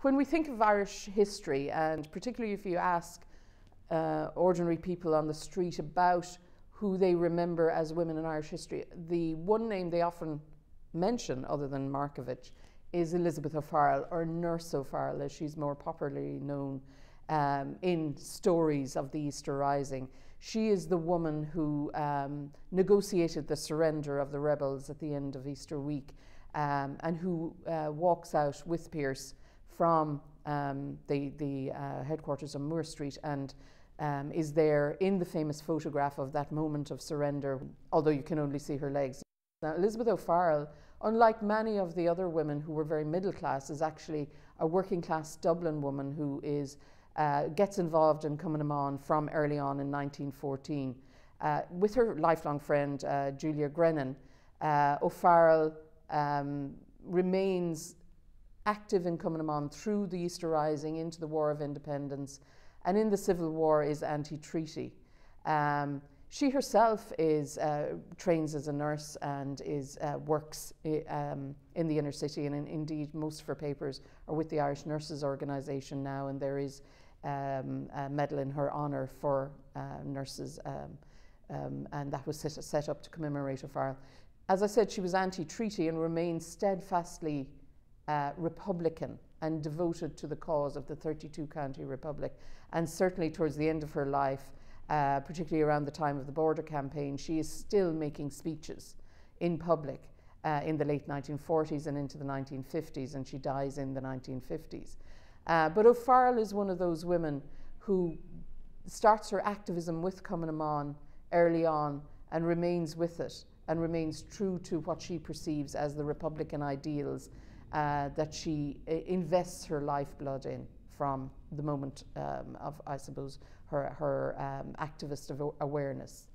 When we think of Irish history, and particularly if you ask ordinary people on the street about who they remember as women in Irish history, the one name they often mention, other than Markievicz, is Elizabeth O Farrell, or Nurse O Farrell, as she's more popularly known in stories of the Easter Rising. She is the woman who negotiated the surrender of the rebels at the end of Easter week, and who walks out with Pearse from the headquarters on Moore Street, and is there in the famous photograph of that moment of surrender, although you can only see her legs. Now, Elizabeth O Farrell, unlike many of the other women who were very middle class, is actually a working class Dublin woman who is gets involved in Cumann from early on in 1914. With her lifelong friend Julia Grennan, O'Farrell remains active in Cumann through the Easter Rising into the War of Independence, and in the Civil War is anti-treaty. She herself is trains as a nurse and works in the inner city, and indeed most of her papers are with the Irish Nurses Organisation now, and there is a medal in her honour for nurses, and that was set up to commemorate O'Farrell. As I said, she was anti-treaty and remained steadfastly Republican and devoted to the cause of the 32-county republic, and certainly towards the end of her life, particularly around the time of the border campaign, she is still making speeches in public in the late 1940s and into the 1950s, and she dies in the 1950s. But O'Farrell is one of those women who starts her activism with Cumann early on and remains with it and remains true to what she perceives as the Republican ideals that she invests her lifeblood in from the moment of, I suppose, her activist awareness.